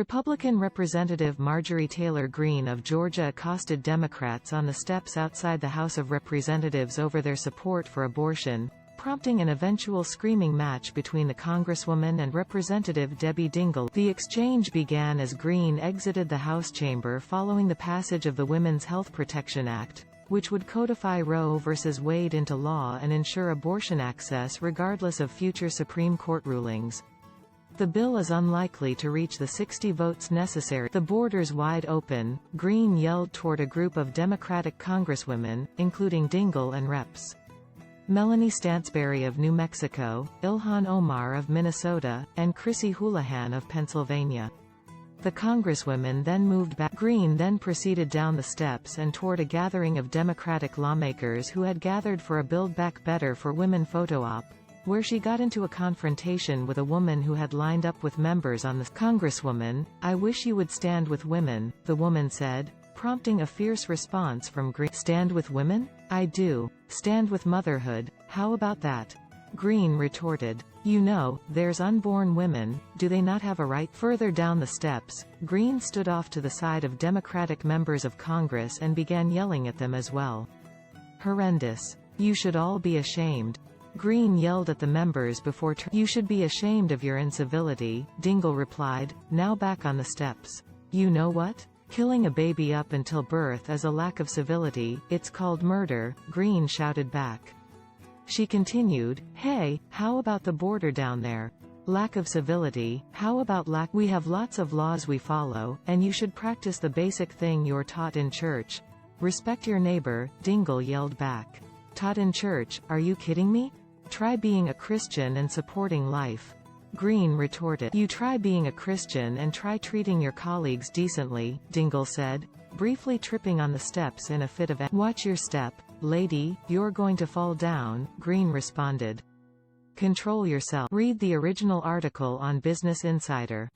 Republican Representative Marjorie Taylor Greene of Georgia accosted Democrats on the steps outside the House of Representatives over their support for abortion, prompting an eventual screaming match between the Congresswoman and Representative Debbie Dingell. The exchange began as Greene exited the House chamber following the passage of the Women's Health Protection Act, which would codify Roe v. Wade into law and ensure abortion access regardless of future Supreme Court rulings. The bill is unlikely to reach the 60 votes necessary. The borders wide open, Greene yelled toward a group of Democratic congresswomen, including Dingell and Reps. Melanie Stansberry of New Mexico, Ilhan Omar of Minnesota, and Chrissy Houlihan of Pennsylvania. The congresswomen then moved back. Greene then proceeded down the steps and toward a gathering of Democratic lawmakers who had gathered for a Build Back Better for Women photo op, where she got into a confrontation with a woman who had lined up with members on the Congresswoman, "I wish you would stand with women," the woman said, prompting a fierce response from Greene. "Stand with women? I do. Stand with motherhood, how about that?" Greene retorted. "You know, there's unborn women, do they not have a right?" Further down the steps, Greene stood off to the side of Democratic members of Congress and began yelling at them as well. "Horrendous. You should all be ashamed." Greene yelled at the members before "You should be ashamed of your incivility," Dingell replied, now back on the steps. "You know what? Killing a baby up until birth is a lack of civility, it's called murder," Greene shouted back. She continued, "Hey, how about the border down there? Lack of civility, how about we have lots of laws we follow, and you should practice the basic thing you're taught in church. Respect your neighbor," Dingell yelled back. "Taught in church, are you kidding me? Try being a Christian and supporting life." Greene retorted. "You try being a Christian and try treating your colleagues decently," Dingell said, briefly tripping on the steps in a fit of "Watch your step, lady, you're going to fall down," Greene responded. "Control yourself." Read the original article on Business Insider.